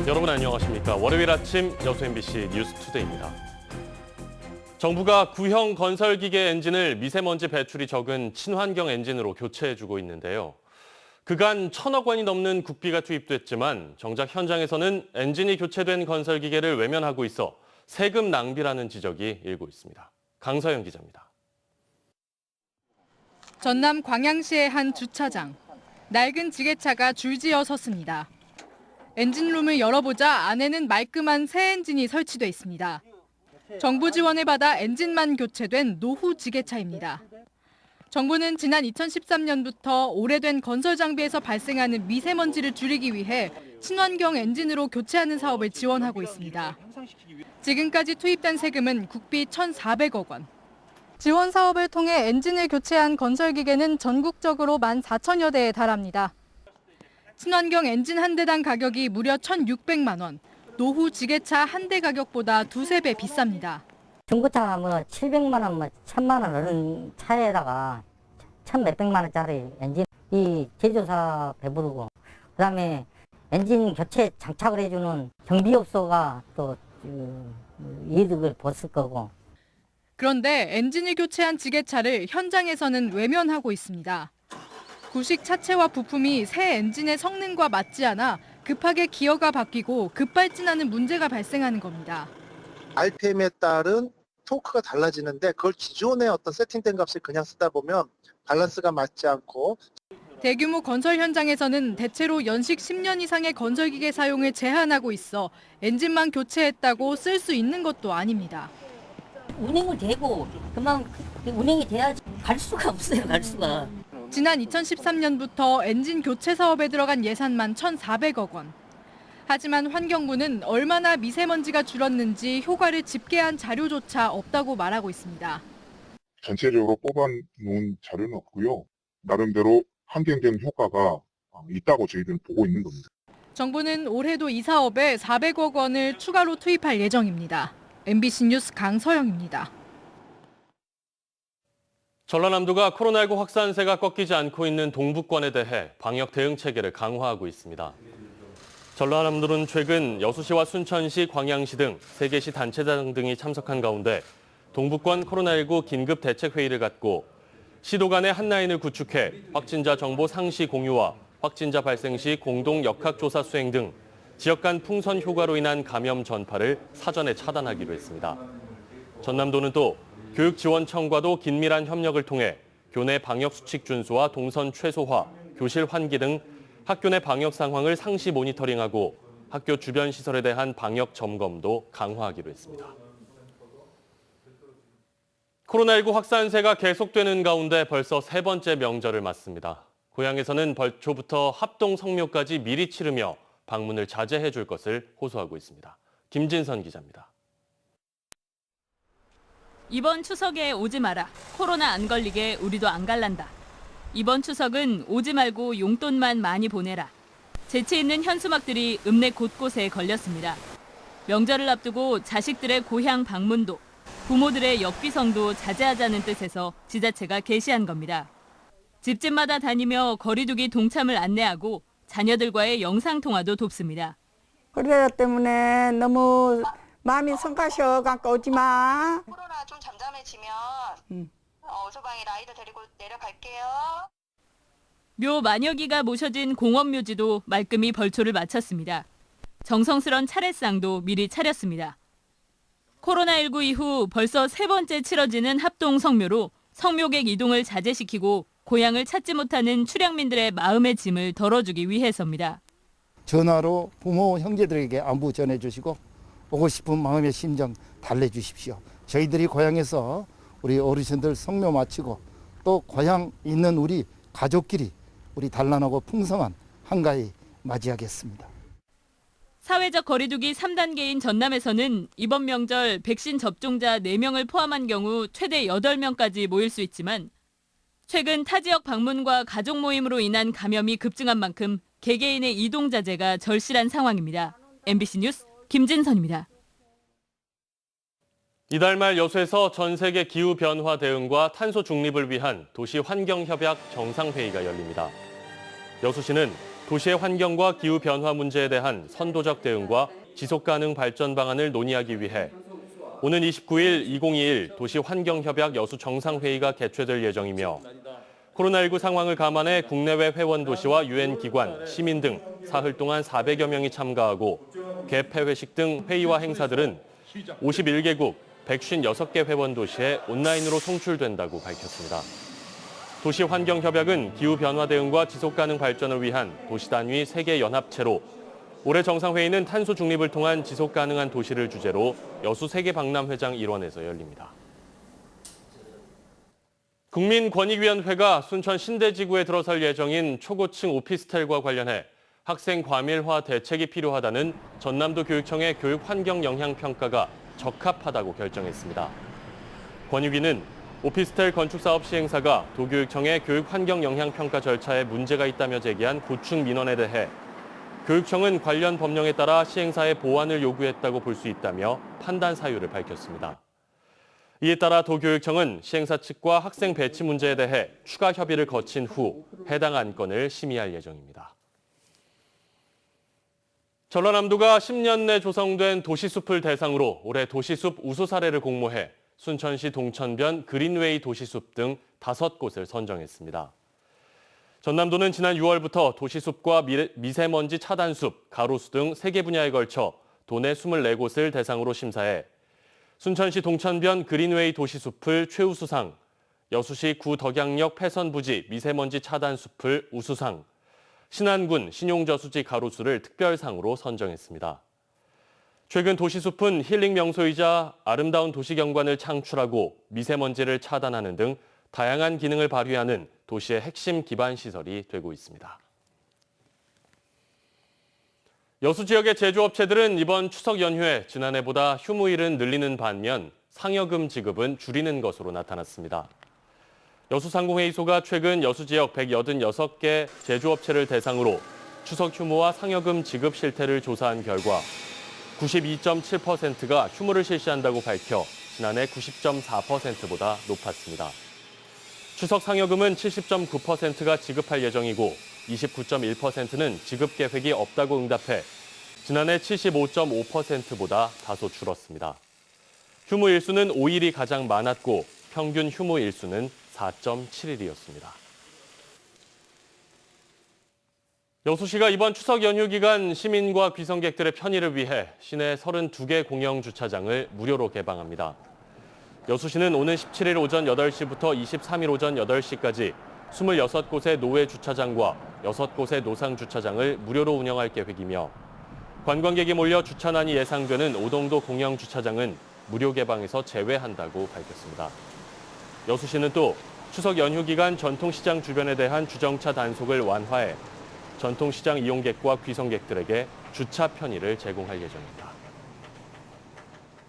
여러분 안녕하십니까. 월요일 아침 여수 MBC 뉴스투데이입니다. 정부가 구형 건설기계 엔진을 미세먼지 배출이 적은 친환경 엔진으로 교체해주고 있는데요. 그간 1,000억 원이 넘는 국비가 투입됐지만 정작 현장에서는 엔진이 교체된 건설기계를 외면하고 있어 세금 낭비라는 지적이 일고 있습니다. 강서영 기자입니다. 전남 광양시의 한 주차장. 낡은 지게차가 줄지어 섰습니다. 엔진룸을 열어보자 안에는 말끔한 새 엔진이 설치돼 있습니다. 정부 지원을 받아 엔진만 교체된 노후 지게차입니다. 정부는 지난 2013년부터 오래된 건설 장비에서 발생하는 미세먼지를 줄이기 위해 친환경 엔진으로 교체하는 사업을 지원하고 있습니다. 지금까지 투입된 세금은 국비 1,400억 원. 지원 사업을 통해 엔진을 교체한 건설기계는 전국적으로 14,000여 대에 달합니다. 친환경 엔진 한 대당 가격이 무려 1,600만 원, 노후 지게차 한 대 가격보다 두세 배 비쌉니다. 중고차 700만 원, 1,000만 원 이런 차에다가 1,몇백만 원짜리 엔진 이 제조사 배부르고 그다음에 엔진 교체 장착을 해주는 정비업소가 또 이득을 봤을 거고. 그런데 엔진을 교체한 지게차를 현장에서는 외면하고 있습니다. 구식 차체와 부품이 새 엔진의 성능과 맞지 않아 급하게 기어가 바뀌고 급발진하는 문제가 발생하는 겁니다. RPM에 따른 토크가 달라지는데 그걸 기존의 어떤 세팅된 값을 그냥 쓰다 보면 밸런스가 맞지 않고. 대규모 건설 현장에서는 대체로 연식 10년 이상의 건설기계 사용을 제한하고 있어 엔진만 교체했다고 쓸 수 있는 것도 아닙니다. 운행을 되고 그만 운행이 돼야지 갈 수가 없어요, 갈 수가. 지난 2013년부터 엔진 교체 사업에 들어간 예산만 1,400억 원. 하지만 환경부는 얼마나 미세먼지가 줄었는지 효과를 집계한 자료조차 없다고 말하고 있습니다. 전체적으로 뽑아놓은 자료는 없고요. 나름대로 한정된 효과가 있다고 저희들은 보고 있는 겁니다. 정부는 올해도 이 사업에 400억 원을 추가로 투입할 예정입니다. MBC 뉴스 강서영입니다. 전라남도가 코로나19 확산세가 꺾이지 않고 있는 동북권에 대해 방역 대응 체계를 강화하고 있습니다. 전라남도는 최근 여수시와 순천시, 광양시 등 3개 시 단체장 등이 참석한 가운데 동북권 코로나19 긴급 대책 회의를 갖고 시도 간의 한라인을 구축해 확진자 정보 상시 공유와 확진자 발생 시 공동 역학조사 수행 등 지역 간 풍선 효과로 인한 감염 전파를 사전에 차단하기로 했습니다. 전남도는 또 교육지원청과도 긴밀한 협력을 통해 교내 방역 수칙 준수와 동선 최소화, 교실 환기 등 학교 내 방역 상황을 상시 모니터링하고 학교 주변 시설에 대한 방역 점검도 강화하기로 했습니다. 코로나19 확산세가 계속되는 가운데 벌써 3번째 명절을 맞습니다. 고향에서는 벌초부터 합동 성묘까지 미리 치르며 방문을 자제해 줄 것을 호소하고 있습니다. 김진선 기자입니다. 이번 추석에 오지 마라. 코로나 안 걸리게 우리도 안 갈란다. 이번 추석은 오지 말고 용돈만 많이 보내라. 재치 있는 현수막들이 읍내 곳곳에 걸렸습니다. 명절을 앞두고 자식들의 고향 방문도, 부모들의 역귀성도 자제하자는 뜻에서 지자체가 게시한 겁니다. 집집마다 다니며 거리두기 동참을 안내하고 자녀들과의 영상통화도 돕습니다. 그래 때문에 너무 마음이 성가셔갖고 오지 마. 코로나 좀 잠잠해지면 오토바이를 아이들 데리고 내려갈게요. 묘 만여기가 모셔진 공원묘지도 말끔히 벌초를 마쳤습니다. 정성스런 차례상도 미리 차렸습니다. 코로나19 이후 벌써 3번째 치러지는 합동 성묘로 성묘객 이동을 자제시키고 고향을 찾지 못하는 출향민들의 마음의 짐을 덜어주기 위해서입니다. 전화로 부모, 형제들에게 안부 전해주시고 오고 싶은 마음의 심정 달래주십시오. 저희들이 고향에서 우리 어르신들 성묘 마치고 또 고향 있는 우리 가족끼리 우리 단란하고 풍성한 한가위 맞이하겠습니다. 사회적 거리두기 3단계인 전남에서는 이번 명절 백신 접종자 4명을 포함한 경우 최대 8명까지 모일 수 있지만 최근 타 지역 방문과 가족 모임으로 인한 감염이 급증한 만큼 개개인의 이동 자제가 절실한 상황입니다. MBC 뉴스 김진선입니다. 이달 말 여수에서 전 세계 기후변화 대응과 탄소 중립을 위한 도시환경협약 정상회의가 열립니다. 여수시는 도시의 환경과 기후 변화 문제에 대한 선도적 대응과 지속 가능 발전 방안을 논의하기 위해 오는 29일 2021 도시환경협약 여수 정상회의가 개최될 예정이며 코로나19 상황을 감안해 국내외 회원 도시와 유엔 기관, 시민 등 사흘 동안 400여 명이 참가하고 개폐 회식 등 회의와 행사들은 51개국 156개 회원 도시에 온라인으로 송출된다고 밝혔습니다. 도시환경협약은 기후변화 대응과 지속가능 발전을 위한 도시 단위 세계 연합체로 올해 정상회의는 탄소 중립을 통한 지속가능한 도시를 주제로 여수 세계박람회장 일원에서 열립니다. 국민권익위원회가 순천 신대지구에 들어설 예정인 초고층 오피스텔과 관련해 학생 과밀화 대책이 필요하다는 전남도 교육청의 교육환경영향평가가 적합하다고 결정했습니다. 권익위는 오피스텔 건축사업 시행사가 도교육청의 교육환경영향평가 절차에 문제가 있다며 제기한 고충 민원에 대해 교육청은 관련 법령에 따라 시행사의 보완을 요구했다고 볼 수 있다며 판단 사유를 밝혔습니다. 이에 따라 도교육청은 시행사 측과 학생 배치 문제에 대해 추가 협의를 거친 후 해당 안건을 심의할 예정입니다. 전라남도가 10년 내 조성된 도시숲을 대상으로 올해 도시숲 우수 사례를 공모해 순천시 동천변 그린웨이 도시숲 등 5곳을 선정했습니다. 전남도는 지난 6월부터 도시숲과 미세먼지 차단숲, 가로수 등 3개 분야에 걸쳐 도내 24곳을 대상으로 심사해 순천시 동천변 그린웨이 도시숲을 최우수상, 여수시 구덕양역 패선부지 미세먼지 차단숲을 우수상, 신안군 신용저수지 가로수를 특별상으로 선정했습니다. 최근 도시숲은 힐링 명소이자 아름다운 도시경관을 창출하고 미세먼지를 차단하는 등 다양한 기능을 발휘하는 도시의 핵심 기반 시설이 되고 있습니다. 여수 지역의 제조업체들은 이번 추석 연휴에 지난해보다 휴무일은 늘리는 반면 상여금 지급은 줄이는 것으로 나타났습니다. 여수상공회의소가 최근 여수 지역 186개 제조업체를 대상으로 추석 휴무와 상여금 지급 실태를 조사한 결과 92.7%가 휴무를 실시한다고 밝혀 지난해 90.4%보다 높았습니다. 추석 상여금은 70.9%가 지급할 예정이고 29.1%는 지급 계획이 없다고 응답해 지난해 75.5%보다 다소 줄었습니다. 휴무 일수는 5일이 가장 많았고 평균 휴무 일수는 4.7일이었습니다. 여수시가 이번 추석 연휴 기간 시민과 귀성객들의 편의를 위해 시내 32개 공영 주차장을 무료로 개방합니다. 여수시는 오는 17일 오전 8시부터 23일 오전 8시까지 26곳의 노회 주차장과 6곳의 노상 주차장을 무료로 운영할 계획이며 관광객이 몰려 주차난이 예상되는 오동도 공영 주차장은 무료 개방에서 제외한다고 밝혔습니다. 여수시는 또 추석 연휴 기간 전통시장 주변에 대한 주정차 단속을 완화해 전통시장 이용객과 귀성객들에게 주차 편의를 제공할 예정입니다.